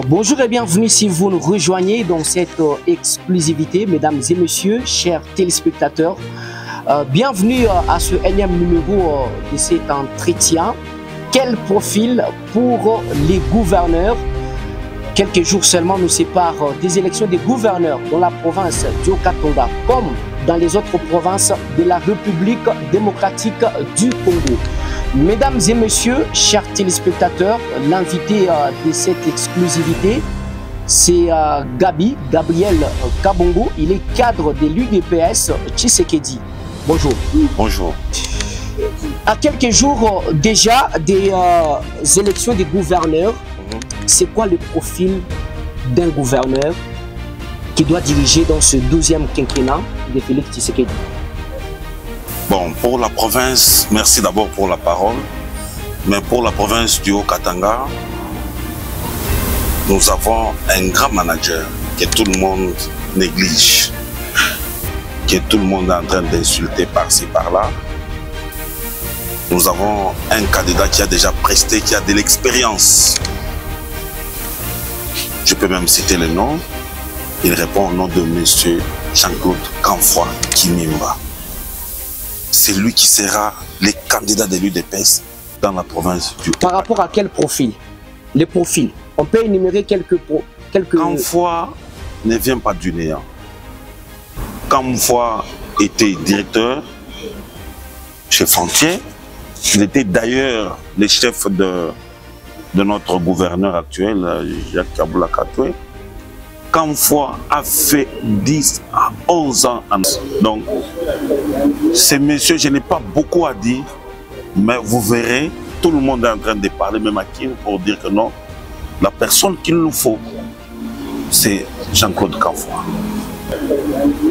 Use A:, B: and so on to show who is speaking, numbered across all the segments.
A: Bonjour et bienvenue si vous nous rejoignez dans cette exclusivité, mesdames et messieurs, chers téléspectateurs. Bienvenue à ce énième numéro de cet entretien. Quel profil pour les gouverneurs? Quelques jours seulement nous séparent des élections des gouverneurs dans la province du Haut-Katanga, comme dans les autres provinces de la République démocratique du Congo. Mesdames et messieurs, chers téléspectateurs, l'invité de cette exclusivité, c'est Gabriel Kabongo. Il est cadre de l'UDPS Tshisekedi. Bonjour.
B: Bonjour.
A: À quelques jours déjà des élections des gouverneurs, c'est quoi le profil d'un gouverneur qui doit diriger dans ce 12e quinquennat de Félix Tshisekedi?
B: Bon, pour la province, merci d'abord pour la parole, mais pour la province du Haut-Katanga, nous avons un grand manager que tout le monde néglige, que tout le monde est en train d'insulter par-ci, par-là. Nous avons un candidat qui a déjà presté, qui a de l'expérience. Je peux même citer le nom. Il répond au nom de M. Jean-Claude Kamfwa Kimimba. C'est lui qui sera le candidat de l'UDPS dans la province du Haut-Katanga.
A: Par rapport à quel profil? Les profils. On peut énumérer quelques...
B: Kamfwa ne vient pas du néant. Kamfwa était directeur chez Frontier. Il était d'ailleurs le chef de notre gouverneur actuel, Jacques Kaboula Katoué. Kamfwa a fait 10 à 11 ans. Donc, ces messieurs, je n'ai pas beaucoup à dire, mais vous verrez, tout le monde est en train de parler, même à qui, pour dire que non, la personne qu'il nous faut, c'est Jean-Claude Kamfwa.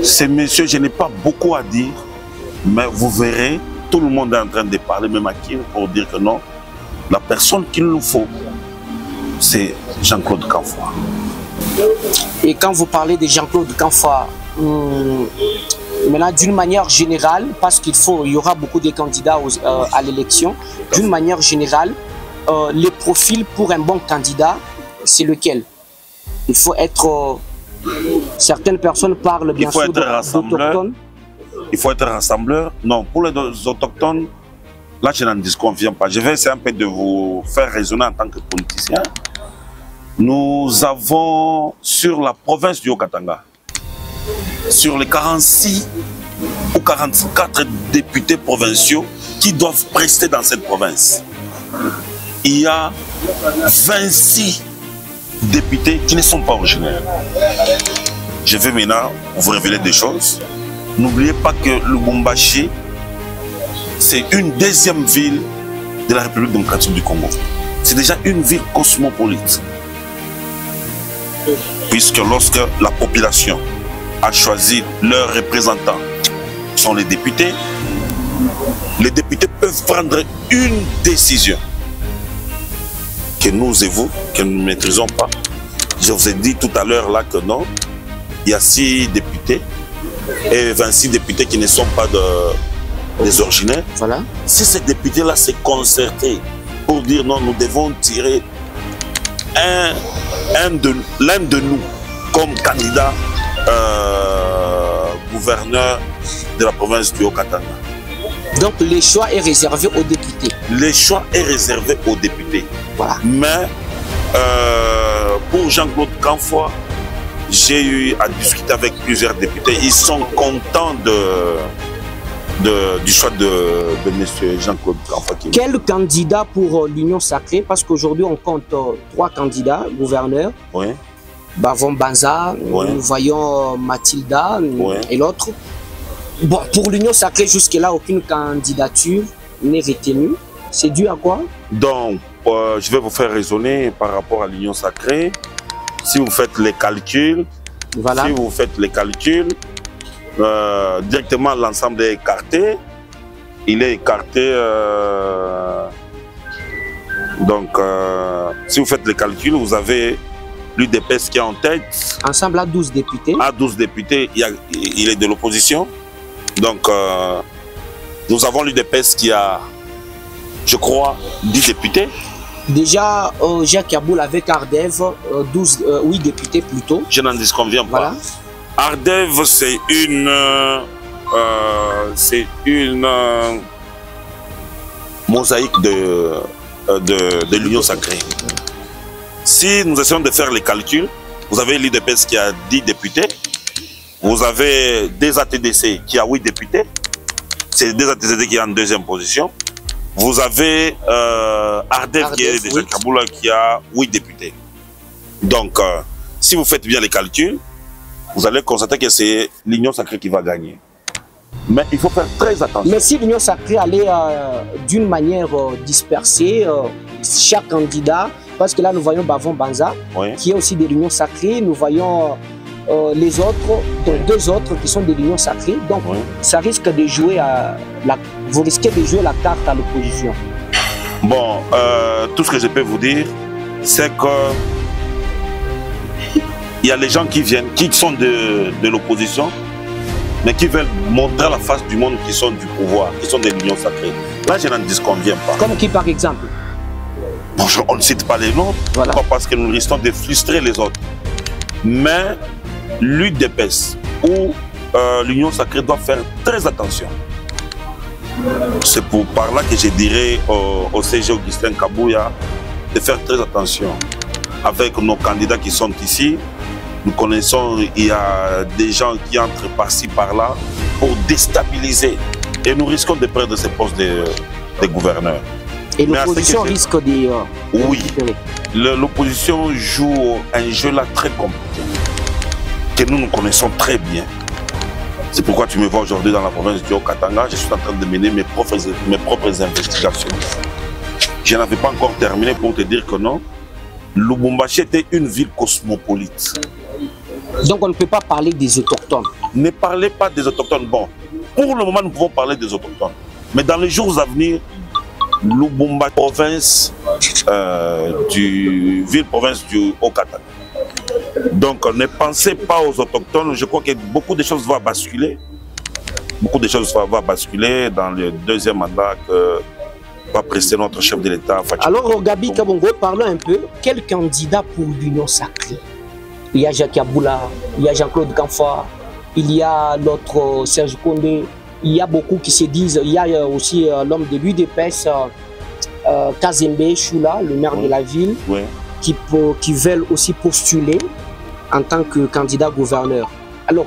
B: Ces messieurs, je n'ai pas beaucoup à dire, mais vous verrez, tout le monde est en train de parler, même à qui, pour dire que non, la personne qu'il nous faut, c'est Jean-Claude Kamfwa.
A: Et quand vous parlez de Jean-Claude Kamfwa, maintenant d'une manière générale, parce qu'il y aura beaucoup de candidats à l'élection, d'une manière générale, les profils pour un bon candidat, c'est lequel? Il faut être... certaines personnes parlent bien sûr d'autochtones.
B: Il faut être rassembleur. Non, pour les autochtones, là je n'en disconviens pas. Je vais essayer un peu de vous faire raisonner en tant que politicien. Nous avons sur la province du Haut-Katanga, sur les 46 ou 44 députés provinciaux qui doivent prester dans cette province, il y a 26 députés qui ne sont pas originaires. Je vais maintenant vous révéler des choses. N'oubliez pas que Lubumbashi, c'est une deuxième ville de la République démocratique du Congo. C'est déjà une ville cosmopolite. Puisque lorsque la population a choisi leurs représentants, qui sont les députés peuvent prendre une décision que nous et vous, que nous ne maîtrisons pas. Je vous ai dit tout à l'heure là que non, il y a 6 députés et 26 députés qui ne sont pas des originaires.
A: Voilà.
B: Si ces députés-là s'est concerté pour dire non, nous devons tirer l'un de nous comme candidat gouverneur de la province du Haut-Katanga.
A: Donc le choix est réservé aux députés.
B: Le choix est réservé aux députés.
A: Voilà.
B: Mais pour Jean-Claude Kamfwa, j'ai eu à discuter avec plusieurs députés. Ils sont contents du choix de M. Jean-Claude Kamfwa.
A: Quel candidat pour l'Union sacrée? Parce qu'aujourd'hui, on compte 3 candidats, gouverneurs.
B: Oui.
A: Bavon Banza,
B: Oui.
A: nous voyons Mathilda
B: Oui.
A: et l'autre. Bon, pour l'Union sacrée, jusque-là, aucune candidature n'est retenue. C'est dû à quoi? Donc,
B: je vais vous faire raisonner par rapport à l'Union sacrée. Si vous faites les calculs,
A: voilà.
B: Si vous faites les calculs, directement l'ensemble est écarté. Il est écarté. Donc, si vous faites les calculs, vous avez l'UDPS qui est en tête.
A: Ensemble à 12 députés.
B: À 12 députés, il est de l'opposition. Donc, nous avons l'UDPS qui a, je crois, 10 députés.
A: Déjà, Jacques Yaboul avec Ardev, 8 députés plutôt.
B: Je n'en disconviens pas. Voilà. Ardev, c'est une mosaïque de l'Union sacrée. Si nous essayons de faire les calculs, vous avez l'UDPS qui a 10 députés, vous avez des ATDC qui a 8 députés, c'est des ATDC qui est en deuxième position. Vous avez Ardev qui est déjà Kaboula qui a 8 députés. Donc, si vous faites bien les calculs, vous allez constater que c'est l'Union sacrée qui va gagner. Mais il faut faire très attention.
A: Mais si l'Union sacrée allait d'une manière dispersée, chaque candidat, parce que là nous voyons Bavon Banza, oui, qui est aussi de l'Union sacrée, nous voyons les autres, donc 2 autres qui sont de l'Union sacrée, donc oui, ça risque de jouer vous risquez de jouer la carte à l'opposition.
B: Bon, tout ce que je peux vous dire, c'est que il y a les gens qui viennent, qui sont de l'opposition, mais qui veulent montrer à la face du monde qui sont du pouvoir, qui sont de l'Union sacrée. Là, je n'en disconviens pas.
A: Comme qui, par exemple?
B: Bon, on ne cite pas les noms, voilà, pas parce que nous risquons de frustrer les autres. Mais l'UDPS ou l'Union sacrée doit faire très attention. C'est par là que je dirais au CG Augustin Kabouya de faire très attention avec nos candidats qui sont ici. Nous connaissons, il y a des gens qui entrent par-ci, par-là pour déstabiliser. Et nous risquons de perdre ces postes de gouverneurs.
A: Et l'opposition risque de...
B: Oui, l'opposition joue un jeu là très compliqué, que nous connaissons très bien. C'est pourquoi tu me vois aujourd'hui dans la province du Haut-Katanga. Je suis en train de mener mes propres investigations. Je n'avais pas encore terminé pour te dire que non. Lubumbashi était une ville cosmopolite.
A: Donc on ne peut pas parler des autochtones.
B: Ne parlez pas des autochtones. Bon, pour le moment, nous pouvons parler des autochtones. Mais dans les jours à venir, Lubumbashi, province ville-province du Haut-Katanga. Donc ne pensez pas aux autochtones. Je crois que beaucoup de choses vont basculer. Beaucoup de choses vont basculer dans le deuxième mandat que va prester notre chef de l'État.
A: Alors Gabi Kabongo, parlons un peu. Quel candidat pour l'Union sacrée? Il y a Jacques Yaboula, il y a Jean-Claude Kamfa, il y a l'autre Serge Condé. Il y a beaucoup qui se disent, il y a aussi l'homme de l'UDPS, Kazembe Choula, le maire de la ville, oui, qui veulent aussi postuler en tant que candidat gouverneur. Alors,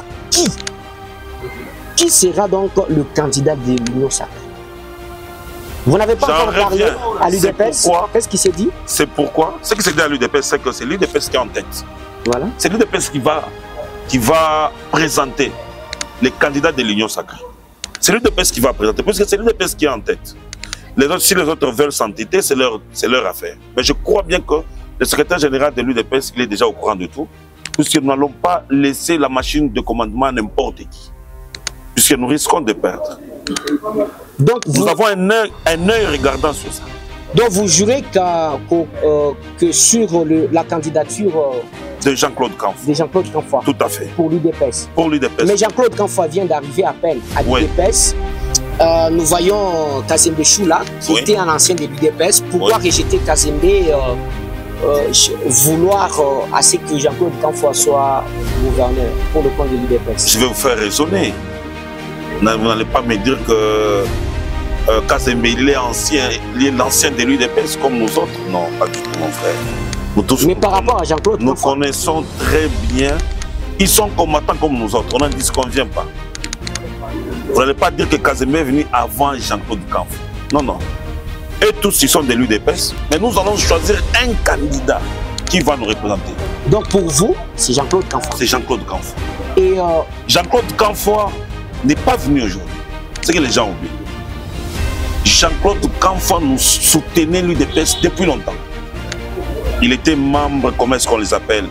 A: qui sera donc le candidat de l'Union sacrée? Vous n'avez pas encore parlé à l'UDPS? Qu'est-ce qui s'est dit?
B: C'est pourquoi? Ce qui s'est dit à l'UDPS, c'est que c'est l'UDPS qui est en tête.
A: Voilà. C'est
B: l'UDPS qui va présenter les candidats de l'Union sacrée. C'est l'UDPS qui va présenter, parce que c'est l'UDPS qui est en tête. Les autres, si les autres veulent s'entêter, c'est leur affaire. Mais je crois bien que le secrétaire général de l'UDPS, il est déjà au courant de tout, puisque nous n'allons pas laisser la machine de commandement à n'importe qui, puisque nous risquons de perdre. Donc nous avons un œil regardant sur ça.
A: Donc vous jurez que sur la candidature
B: de Jean-Claude Kamfa.
A: De Jean-Claude Kamfa.
B: Tout à fait.
A: Pour l'UDPS.
B: Pour l'UDPS.
A: Mais Jean-Claude Kamfa vient d'arriver à peine à l'UDPS. Oui. Nous voyons Kazembe Choula, qui était un ancien de l'UDPS. Pourquoi rejeter Kazembe, vouloir à ce que Jean-Claude Kamfa soit gouverneur pour le compte de l'UDPS?
B: Je vais vous faire raisonner. Vous n'allez pas me dire que Kazembe, il est l'ancien de l'UDPS comme nous autres. Non, pas du tout, mon frère.
A: Mais par rapport à Jean-Claude Kamfa,
B: nous connaissons très bien. Ils sont combattants comme nous autres. On n'en disconvient pas. Vous n'allez pas dire que Kazembe est venu avant Jean-Claude Kamfa. Non, non. Et tous, ils sont de l'UDPS. Mais nous allons choisir un candidat qui va nous représenter.
A: Donc pour vous, c'est Jean-Claude Kamfa.
B: C'est Jean-Claude Kamfa.
A: Et
B: Jean-Claude Kamfa n'est pas venu aujourd'hui. C'est que les gens oublient. Jean-Claude Kamfa nous soutenait l'UDPS depuis longtemps. Il était membre, comment est-ce qu'on les appelle?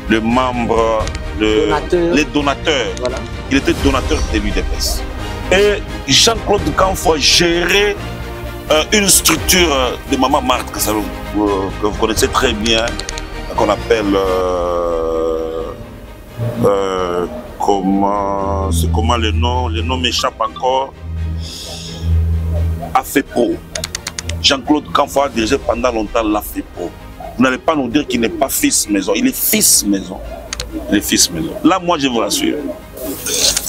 B: Les membres, les donateurs. Voilà. Il était donateur de l'UDPS. Et Jean-Claude Kamfa gérait une structure de Maman Marthe que vous connaissez très bien, qu'on appelle comment le nom m'échappe encore. AFEPRO. Jean-Claude Canfa a dirigé pendant longtemps l'AFEPO. Vous n'allez pas nous dire qu'il n'est pas fils maison. Il est fils maison. Il est fils maison. Là, moi, je vous rassure.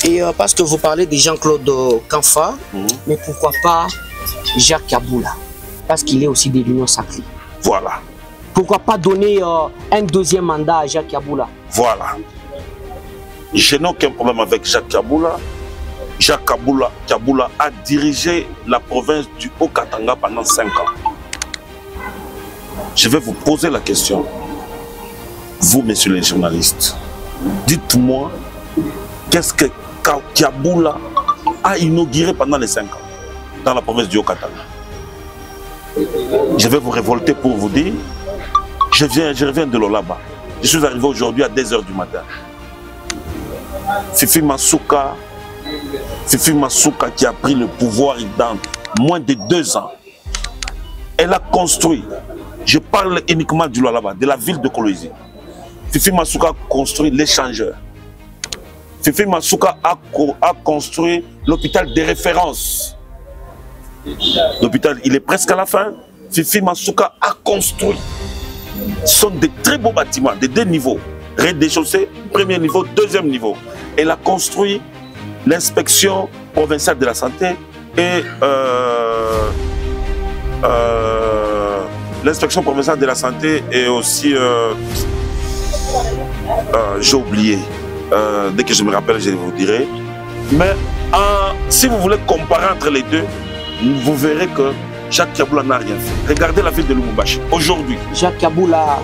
A: Et parce que vous parlez de Jean-Claude Canfa, mais pourquoi pas Jacques Kaboula? Parce qu'il est aussi de l'Union sacrée.
B: Voilà.
A: Pourquoi pas donner un deuxième mandat à Jacques Kaboula?
B: Voilà. Je n'ai aucun problème avec Jacques Kaboula. Jacques Kaboula a dirigé la province du Haut-Katanga pendant 5 ans. Je vais vous poser la question. Vous, messieurs les journalistes, dites-moi, qu'est-ce que Kaboula a inauguré pendant les 5 ans dans la province du Haut-Katanga? Je vais vous révolter pour vous dire, je reviens de Lolaba. Je suis arrivé aujourd'hui à 2 h du matin. Fifi Masuka qui a pris le pouvoir dans moins de 2 ans. Elle a construit, je parle uniquement du Lolaba, de la ville de Kolwezi. Fifi Masuka a construit l'échangeur. Fifi Masuka a construit l'hôpital de référence. L'hôpital, il est presque à la fin. Fifi Masuka a construit. Ce sont des très beaux bâtiments, de 2 niveaux. Rez-de-chaussée, premier niveau, deuxième niveau. Elle a construit l'inspection provinciale de la santé et l'inspection provinciale de la santé et aussi j'ai oublié. Dès que je me rappelle, je vous dirai. Mais si vous voulez comparer entre les deux, vous verrez que Jacques Kaboula n'a rien fait. Regardez la ville de Lubumbashi. Aujourd'hui,
A: Jacques Kaboula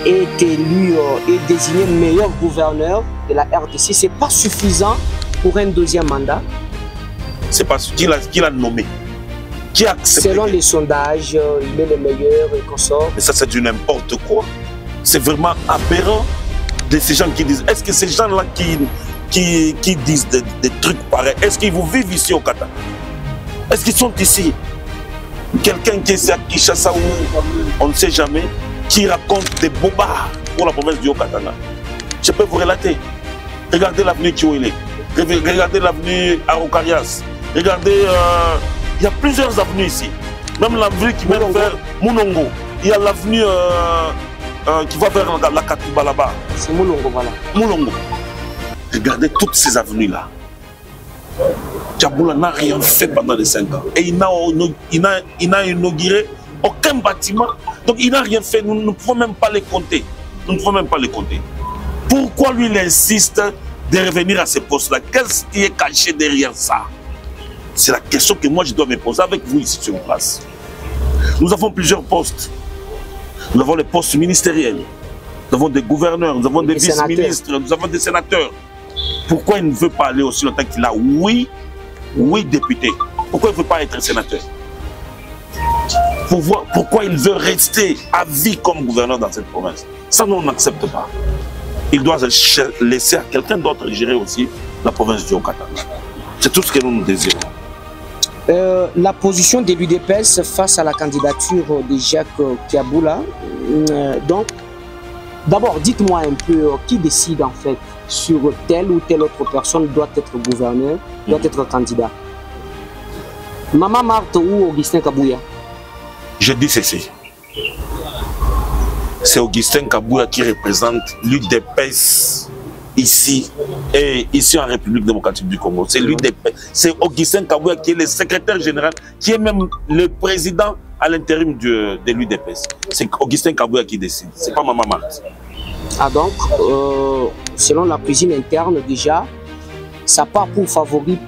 A: est élu et désigné meilleur gouverneur de la RDC. Ce n'est pas suffisant pour un deuxième mandat.
B: C'est parce qu'il a nommé. Qui a accepté. Selon
A: les sondages, il est le meilleur et qu'on sort.
B: Mais ça, c'est du n'importe quoi. C'est vraiment aberrant de ces gens qui disent. Est-ce que ces gens-là qui disent des trucs pareils, est-ce qu'ils vous vivent ici au Qatar? Est-ce qu'ils sont ici? Quelqu'un qui est à Kinshasa ou on ne sait jamais, qui raconte des bobards pour la province du Haut-Katanga. Je peux vous relater. Regardez l'avenue Kiwele, regardez l'avenue Arokarias, regardez, il y a plusieurs avenues ici. Même l'avenue qui mène vers Mounongo. Il y a l'avenue qui va vers la Katuba là-bas.
A: C'est Moulongo, voilà.
B: Moulongo. Regardez toutes ces avenues-là. Kaboula n'a rien fait pendant les 5 ans. Et il n'a inauguré aucun bâtiment. Donc il n'a rien fait. Nous ne pouvons même pas les compter. Nous ne pouvons même pas les compter. Pourquoi lui, il insiste de revenir à ce poste-là? Qu'est-ce qui est caché derrière ça? C'est la question que moi, je dois me poser avec vous ici sur place. Nous avons plusieurs postes. Nous avons les postes ministériels. Nous avons des gouverneurs, nous avons des vice-ministres, nous avons des sénateurs. Pourquoi il ne veut pas aller aussi longtemps qu'il a oui député? Pourquoi il ne veut pas être sénateur? Pourquoi il veut rester à vie comme gouverneur dans cette province? Ça, nous, on n'accepte pas. Il doit laisser à quelqu'un d'autre gérer aussi la province du Haut-Katanga. C'est tout ce que nous désirons.
A: La position de l'UDPS face à la candidature de Jacques Kaboula. Donc, d'abord, dites-moi un peu qui décide en fait sur telle ou telle autre personne doit être gouverneur, doit être candidat. Maman Marthe ou Augustin Kabouya?
B: Je dis ceci. C'est Augustin Kabouya qui représente l'UDPS ici et ici en République démocratique du Congo. C'est l'UDPS. C'est Augustin Kabouya qui est le secrétaire général, qui est même le président à l'intérim de l'UDPS. C'est Augustin Kabouya qui décide. C'est pas Maman Marthe.
A: Ah donc, selon la cuisine interne déjà, ça part pour favori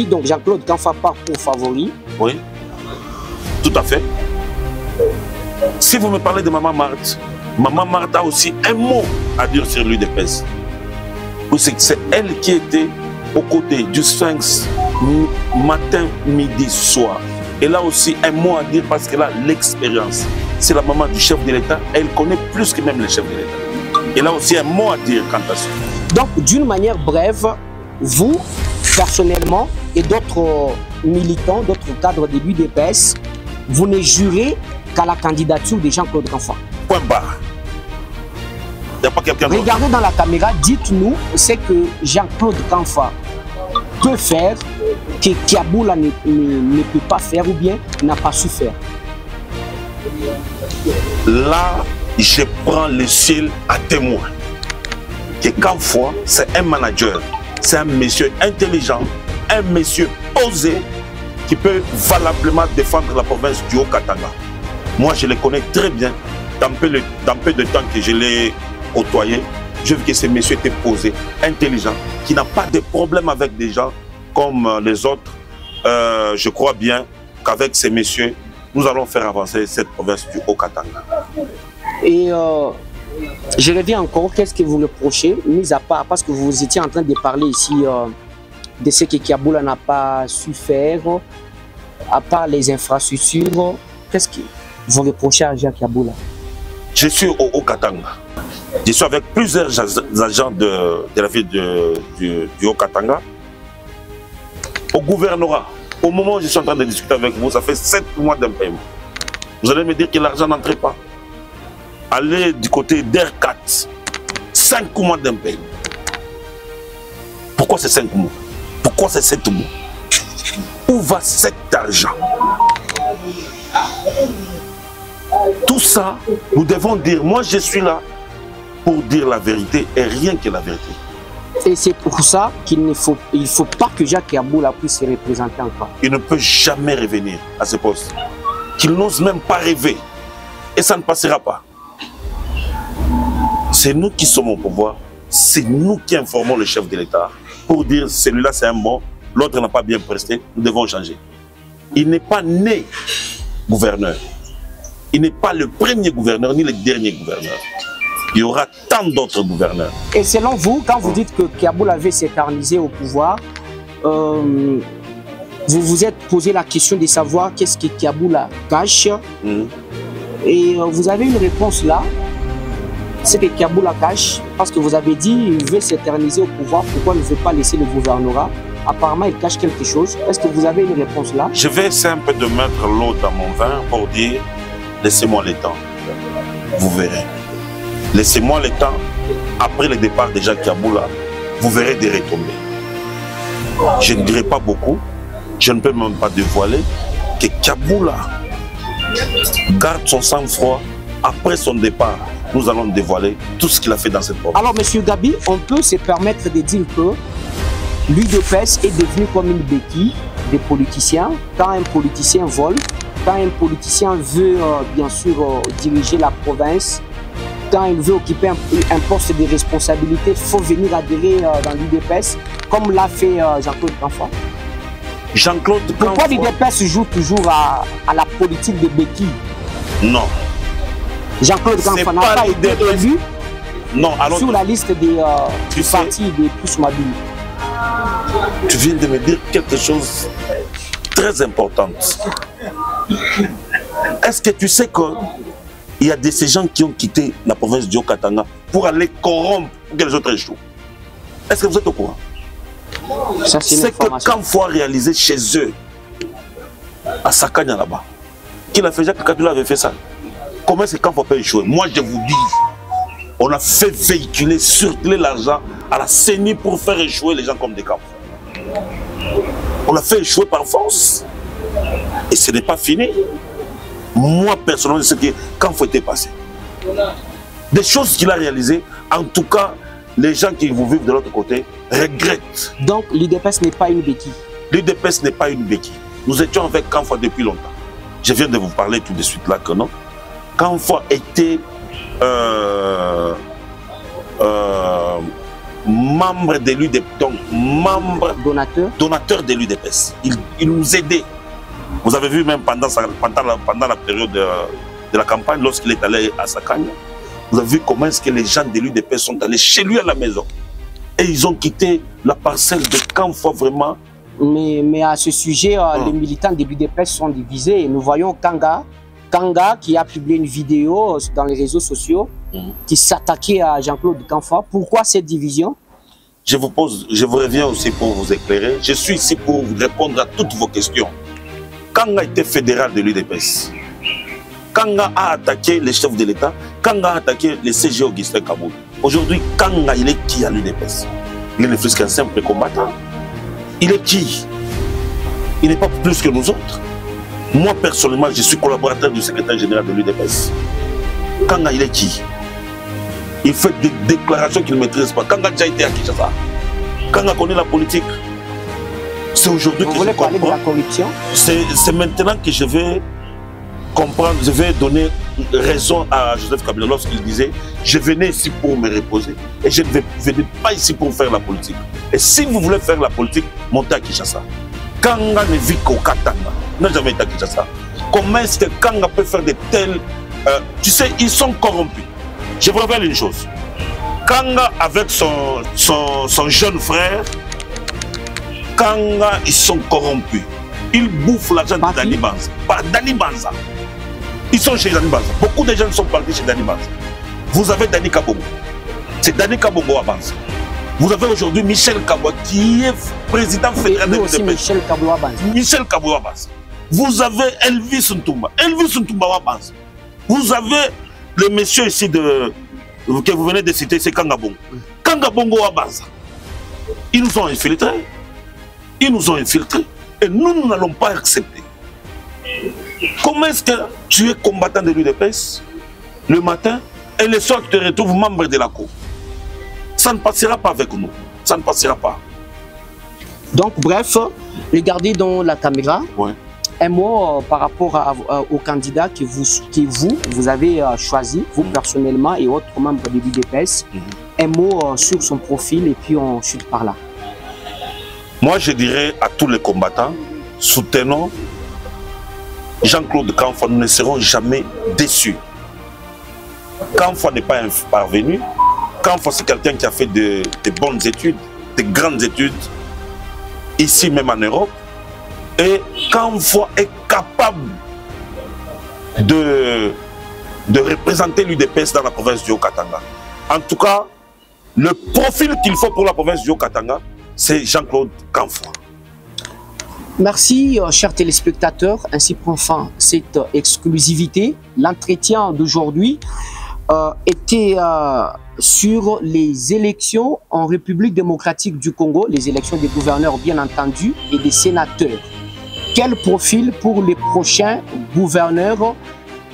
A: donc Jean-Claude Canfa part pour favori.
B: Oui, tout à fait. Si vous me parlez de Maman Marthe a aussi un mot à dire sur l'UDPS. C'est elle qui était aux côtés du Sphinx matin, midi, soir. Elle a aussi un mot à dire parce qu'elle a l'expérience. C'est la maman du chef de l'État. Elle connaît plus que même le chef de l'État. Elle a aussi un mot à dire quant à ça.
A: Donc, d'une manière brève, vous, personnellement, et d'autres militants, d'autres cadres de l'UDPS, vous ne jurez qu'à la candidature de Jean-Claude Canfa.
B: Point barre. Il n'y a pas quelqu'un d'autre.
A: Regardez dans la caméra, dites-nous ce que Jean-Claude Canfa peut faire que Kiaboula ne peut pas faire ou bien n'a pas su faire?
B: Là, je prends le ciel à témoin. Que Kamfwa, c'est un manager, c'est un monsieur intelligent, un monsieur osé qui peut valablement défendre la province du Haut-Katanga. Moi, je le connais très bien. Dans peu de temps que je l'ai côtoyé, je veux que ce monsieur était posé, intelligent, qui n'a pas de problème avec des gens comme les autres. Je crois bien qu'avec ces messieurs, nous allons faire avancer cette province du Haut-Katanga.
A: Et je reviens encore, qu'est-ce que vous reprochez, mis à part, parce que vous étiez en train de parler ici de ce que Kiaboula n'a pas su faire, à part les infrastructures, qu'est-ce que vous reprochez à Jacques Kiaboula?
B: Je suis au Haut-Katanga. Je suis avec plusieurs agents de la ville du Haut-Katanga. Au gouvernorat, au moment où je suis en train de discuter avec vous, ça fait 7 mois d'impaiement. Vous allez me dire que l'argent n'entrait pas. Allez du côté d'R4, 5 mois d'impaiement. Pourquoi c'est 5 mois? Pourquoi c'est 7 mois? Où va cet argent? Tout ça, nous devons dire, moi je suis là pour dire la vérité et rien que la vérité.
A: Et c'est pour ça qu'il ne faut pas que Jacques Kiaboula puisse se représenter encore.
B: Il ne peut jamais revenir à ce poste. Qu'il n'ose même pas rêver. Et ça ne passera pas. C'est nous qui sommes au pouvoir. C'est nous qui informons le chef de l'État pour dire celui-là c'est un bon, l'autre n'a pas bien presté, nous devons changer. Il n'est pas né gouverneur. Il n'est pas le premier gouverneur ni le dernier gouverneur. Il y aura tant d'autres gouverneurs.
A: Et selon vous, quand vous dites que Kiaboula avait s'éterniser au pouvoir, vous vous êtes posé la question de savoir qu'est-ce que Kiaboula cache. Et vous avez une réponse là. C'est que Kiaboula cache, parce que vous avez dit qu'il veut s'éterniser au pouvoir, pourquoi il ne veut pas laisser le gouvernorat? Apparemment, il cache quelque chose. Est-ce que vous avez une réponse là?
B: Je vais essayer un peu de mettre l'eau dans mon vin pour dire, laissez-moi le temps. Vous verrez. Laissez-moi le temps, après le départ de Jacques Kiaboula, vous verrez des retombées. Je ne dirai pas beaucoup, je ne peux même pas dévoiler que Kiaboula garde son sang-froid. Après son départ, nous allons dévoiler tout ce qu'il a fait dans cette province.
A: Alors, M. Gabi, on peut se permettre de dire que l'UDPS est devenu comme une béquille des politiciens. Quand un politicien vole, quand un politicien veut bien sûr diriger la province, quand il veut occuper un poste de responsabilité, il faut venir adhérer dans l'UDPS, comme l'a fait Jean-Claude Kamfwa.
B: Jean-Claude Kamfwa.
A: Pourquoi l'UDPS joue toujours à la politique de béquille?
B: Non.
A: Jean-Claude Kamfwa n'a pas été élu sur la liste des partis des plus mobiles.
B: Tu viens de me dire quelque chose de très important. Est-ce que tu sais que il y a de ces gens qui ont quitté la province du Haut-Katanga pour aller corrompre pour que les autres échouent? Est-ce que vous êtes au courant? C'est que Kamfwa a réalisé chez eux, à Sakanya là-bas, qu'il a fait, Jacques Kabila avait fait ça. Comment est-ce que Kamfwa peut échouer? Moi je vous dis, on a fait véhiculer, circuler l'argent à la CENI pour faire échouer les gens comme des Kamfwa. On l'a fait échouer par force. Et ce n'est pas fini. Moi, personnellement, je sais que Kamfwa était passé. Des choses qu'il a réalisées, en tout cas, les gens qui vous vivent de l'autre côté regrettent.
A: Donc, l'UDPS n'est pas une béquille?
B: L'UDPS n'est pas une béquille. Nous étions avec Kamfwa depuis longtemps. Je viens de vous parler tout de suite là que non. Kamfwa était membre de l'UDPS, donc membre donateur de l'UDPS. Il nous aidait. Vous avez vu même pendant la période de la campagne, lorsqu'il est allé à Sakanya, vous avez vu comment est-ce que les gens de l'UDPS sont allés chez lui à la maison. Et ils ont quitté la parcelle de Kamfwa vraiment.
A: Mais à ce sujet, les militants de l'UDPS sont divisés. Et nous voyons Kanga qui a publié une vidéo dans les réseaux sociaux qui s'attaquait à Jean-Claude Kamfwa. Pourquoi cette division?
B: Je vous reviens aussi pour vous éclairer. Je suis ici pour vous répondre à toutes vos questions. Kanga était fédéral de l'UDPS. Kanga a attaqué les chefs de l'État. Kanga a attaqué les CG Augustin Kaboul. Aujourd'hui, Kanga, il est qui à l'UDPS? Il n'est plus qu'un simple combattant. Il est qui? Il n'est pas plus que nous autres. Moi, personnellement, je suis collaborateur du secrétaire général de l'UDPS. Kanga, il est qui? Il fait des déclarations qu'il ne maîtrise pas. Kanga a déjà été à Kinshasa. Kanga connaît la politique. C'est aujourd'hui que je comprends.
A: Vous voulez parler de la corruption?
B: C'est maintenant que je vais comprendre, je vais donner raison à Joseph Kabila lorsqu'il disait « Je venais ici pour me reposer et je ne venais pas ici pour faire la politique. Et si vous voulez faire la politique, montez à Kinshasa. » Kanga ne vit qu'au Katanga, n'a jamais été à Kinshasa. Comment est-ce que Kanga peut faire de tels... tu sais, ils sont corrompus. Je vous rappelle une chose. Kanga avec son jeune frère, Kanga, ils sont corrompus. Ils bouffent l'argent de Dani Banza. Par Dani Banza. Ils sont chez Dani Banza. Beaucoup de gens sont partis chez Dani Banza. Vous avez Dani Kabongo. C'est Dani Kabongo à Banza. Vous avez aujourd'hui Michel Kabwa qui est président fédéral de l'UDPS.
A: Michel Kabwa à Banza.
B: Michel Kabwa à Banza. Vous avez Elvis Ntumba. Elvis Ntumba à Banza. Vous avez le monsieur ici que vous venez de citer, c'est Kanga Bongo. Kanga Bongo à Banza. Ils nous ont infiltrés. Ils nous ont infiltrés. Et nous n'allons pas accepter. Comment est-ce que tu es combattant de l'UDPS le matin et le soir tu te retrouves membre de la cour? Ça ne passera pas avec nous. Ça ne passera pas.
A: Donc, bref, regardez dans la caméra.
B: Ouais.
A: Un mot par rapport au candidat que vous avez choisi, vous personnellement et autres membres de l'UDPS. Un mot sur son profil et puis on chute par là.
B: Moi, je dirais à tous les combattants, soutenons Jean-Claude Kamfa, nous ne serons jamais déçus. Kamfa n'est pas parvenu. Kamfa, c'est quelqu'un qui a fait de bonnes études, de grandes études, ici même en Europe. Et Kamfa est capable de représenter l'UDPS dans la province du Haut-Katanga. En tout cas, le profil qu'il faut pour la province du Haut-Katanga, c'est Jean-Claude Kamfa.
A: Merci, chers téléspectateurs. Ainsi prend fin cette exclusivité. L'entretien d'aujourd'hui était sur les élections en République démocratique du Congo, les élections des gouverneurs bien entendu et des sénateurs. Quel profil pour les prochains gouverneurs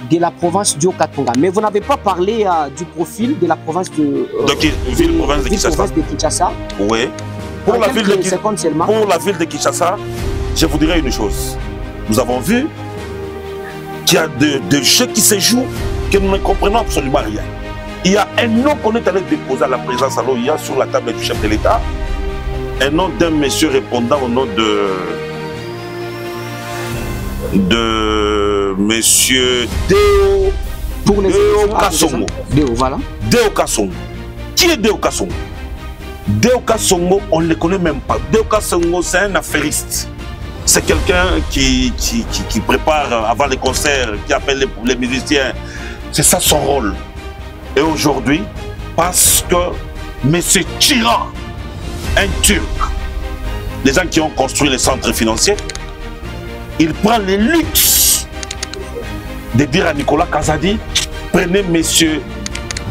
A: de la province du Haut-Katanga? Mais vous n'avez pas parlé du profil de la province de Kinshasa.
B: Oui. Pour la ville de Kinshasa, je vous dirais une chose. Nous avons vu qu'il y a des jeux qui se jouent que nous ne comprenons absolument rien. Il y a un nom qu'on est allé déposer à la présidence à l'OIA sur la table du chef de l'État. Un nom d'un monsieur répondant au nom de monsieur Deo Kassongo.
A: Voilà.
B: Deo Kassongo. Qui est Deo Kassongo? Deo Kassongo, on ne le connaît même pas. Deo Kassongo, c'est un affairiste. C'est quelqu'un qui prépare avant les concerts, qui appelle les musiciens. C'est ça son rôle. Et aujourd'hui, parce que M. Tiran, un Turc, les gens qui ont construit les centres financiers, il prend le luxe de dire à Nicolas Kazadi, prenez M.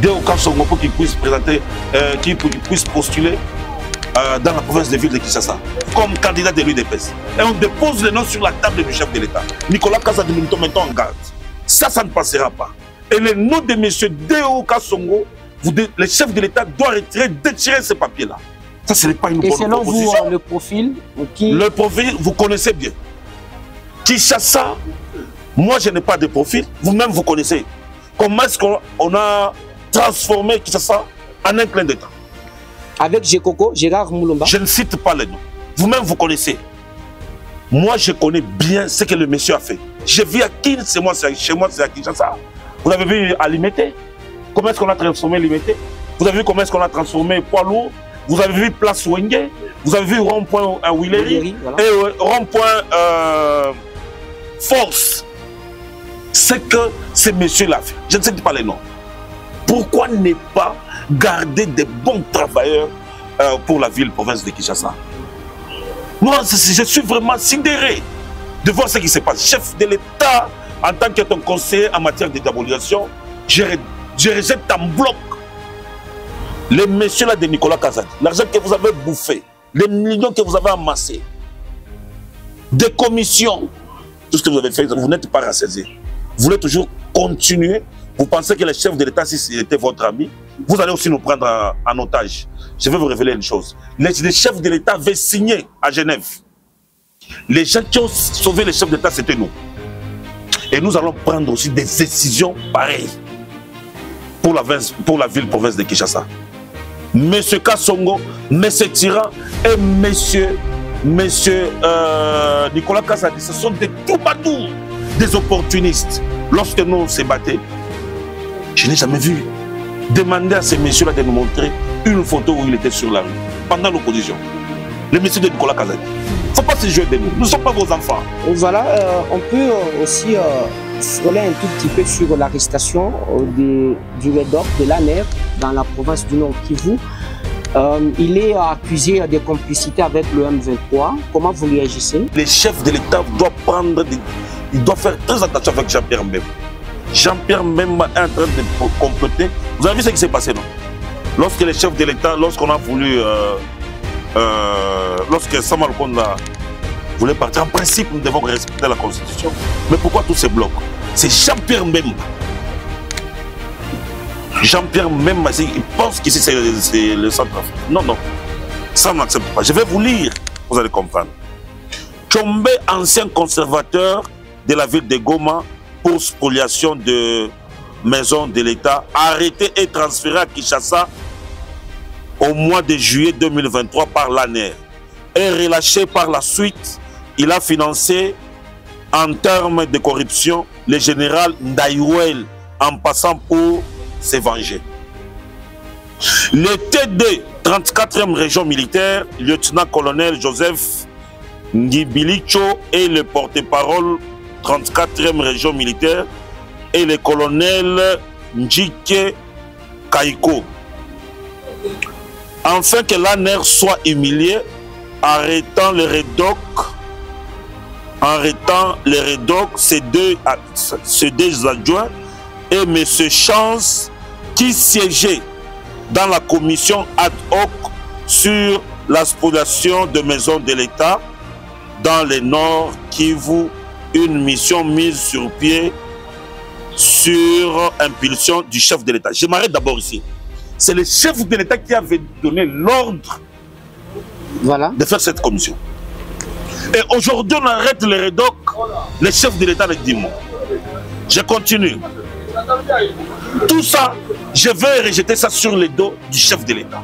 B: Deo Kassongo pour qu'il puisse présenter, qu'il puisse postuler dans la province de ville de Kinshasa comme candidat de l'UDPS. Et on dépose le nom sur la table du chef de l'État. Nicolas Kazadi, nous nous mettons en garde. Ça ne passera pas. Et le nom de M. Deo Kassongo, le chef de l'État doit détirer ces papiers-là. Ça, ce n'est pas une bonne proposition. Et selon vous,
A: le profil
B: Le profil, vous connaissez bien. Kinshasa, moi, je n'ai pas de profil. Vous-même, vous connaissez. Comment est-ce qu'on a transformé Kinshasa en un clin d'état?
A: Avec Gérard Moulomba.
B: Je ne cite pas les noms. Vous-même, vous connaissez. Moi, je connais bien ce que le monsieur a fait. Je vis à Kin, chez moi, c'est à Kinshasa. Vous avez vu à Limité? Comment est-ce qu'on a transformé Limité? Vous avez vu comment est-ce qu'on a transformé Poids Lourd? Vous avez vu Place Wenge? Vous avez vu Rond-Point Willery? Voilà. Et Rond-Point Force? C'est que ce monsieur-là fait. Je ne sais pas les noms. Pourquoi ne pas garder des bons travailleurs pour la ville, province de Kinshasa? Moi, je suis vraiment sidéré de voir ce qui se passe. Chef de l'État, en tant que ton conseiller en matière de diabolisation, je rejette en bloc les messieurs là de Nicolas Kazadi. L'argent que vous avez bouffé les millions que vous avez amassés, des commissions, tout ce que vous avez fait, vous n'êtes pas rassasié. Vous voulez toujours continuer. Vous pensez que le chef de l'État, si c'était votre ami, vous allez aussi nous prendre en otage. Je vais vous révéler une chose. Les chefs de l'État avaient signé à Genève. Les gens qui ont sauvé les chefs d'État, c'était nous. Et nous allons prendre aussi des décisions pareilles pour la ville-province de Kinshasa. Monsieur Kassongo, Monsieur Tyran et Monsieur Nicolas Kassadi, ce sont des troubadours, des opportunistes. Lorsque nous on s'est battus, je n'ai jamais vu. Demandez à ces messieurs-là de nous montrer une photo où il était sur la rue, pendant l'opposition. Le monsieur de Nicolas Kassadi. Il ne faut pas se jouer de nous. Nous ne sommes pas vos enfants.
A: Voilà, on peut aussi frôler un tout petit peu sur l'arrestation du REDOC de l'ANER dans la province du Nord Kivu. Il est accusé de complicité avec le M23. Comment vous réagissez?
B: Les chefs de l'État doivent faire très attention avec Jean-Pierre Mbemba. Jean-Pierre Mbemba est en train de comploter. Vous avez vu ce qui s'est passé, non? Lorsque les chefs de l'État, lorsqu'on a voulu, lorsque Sama Lukonda voulait partir, en principe, nous devons respecter la Constitution. Mais pourquoi tous ces blocs? C'est Jean-Pierre Mbemba. Jean-Pierre Mbemba, il pense qu'ici c'est le Centrafrique. Non, non. Ça, on n'accepte pas. Je vais vous lire, vous allez comprendre. Tchombe, ancien conservateur de la ville de Goma, pour spoliation de maisons de l'État, arrêté et transféré à Kinshasa au mois de juillet 2023 par l'ANER. Et relâché par la suite, il a financé en termes de corruption le général Ndaïwel en passant pour se venger. Le TD 34e région militaire, lieutenant-colonel Joseph Ngibilicho et le porte-parole 34e région militaire et le colonel Njike Kaiko. Afin que l'ANER soit humilié, arrêtant le REDOC, ces deux adjoints et M. Chance qui siégeait dans la commission ad hoc sur la spoliation de maisons de l'État dans le Nord Kivu, une mission mise sur pied sur impulsion du chef de l'État. Je m'arrête d'abord ici. C'est le chef de l'État qui avait donné l'ordre de faire cette commission. Et aujourd'hui, on arrête le REDOC, le chef de l'État le dit moi. Je continue. Tout ça, je vais rejeter ça sur le dos du chef de l'État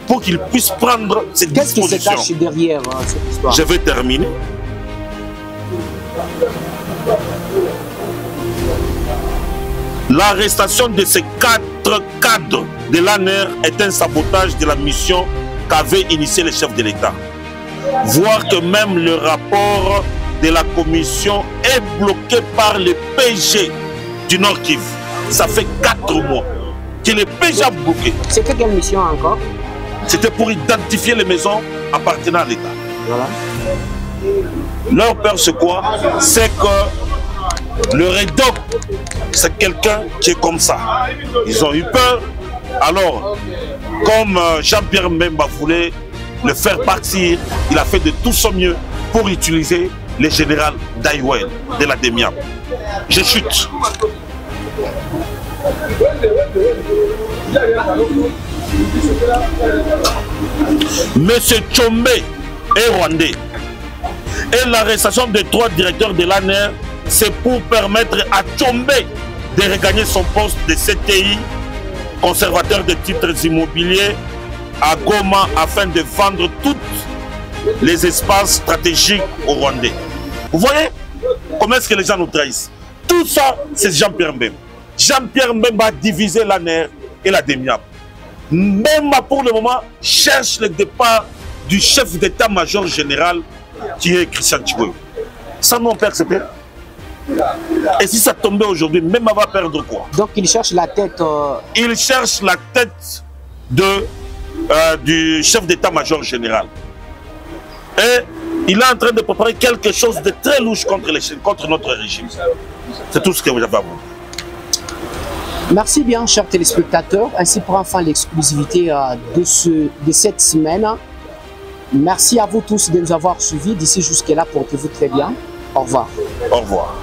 B: pour qu'il puisse prendre cette disposition.
A: Qu'est-ce qui se cache derrière cette histoire?
B: Je vais terminer. L'arrestation de ces 4 cadres de l'ANER est un sabotage de la mission qu'avait initié le chef de l'État. Voir que même le rapport de la commission est bloqué par le PG du Nord Kivu. Ça fait 4 mois que le PG a bloqué.
A: C'était quelle mission encore?
B: C'était pour identifier les maisons appartenant à l'État.
A: Voilà.
B: Leur peur, c'est quoi? C'est que le REDOC, c'est quelqu'un qui est comme ça. Ils ont eu peur. Alors, comme Jean-Pierre Mbemba voulait le faire partir, il a fait de tout son mieux pour utiliser le général Ndaïwel de la DEMIAP. Je chute. Monsieur Tchombe est rwandais. Et l'arrestation de 3 directeurs de l'ANER, c'est pour permettre à Tchombe de regagner son poste de CTI, conservateur de titres immobiliers, à Goma, afin de vendre tous les espaces stratégiques au Rwandais. Vous voyez comment est-ce que les gens nous trahissent? Tout ça, c'est Jean-Pierre Mbemba. Jean-Pierre Mbemba a divisé l'ANER et la DEMIAP. Mbemba, pour le moment, cherche le départ du chef d'état-major général qui est Christian Tchibouyou. Ça, nous, on peut accepter. Et si ça tombait aujourd'hui, Mbemba va perdre quoi? Donc, il cherche la tête... Il cherche la tête du chef d'état-major général. Et il est en train de préparer quelque chose de très louche contre notre régime. C'est tout ce que vous avez à vous.
A: Merci bien, chers téléspectateurs. Ainsi prend fin l'exclusivité de cette semaine. Merci à vous tous de nous avoir suivis. D'ici jusque-là, portez-vous très bien. Au revoir.
B: Au revoir.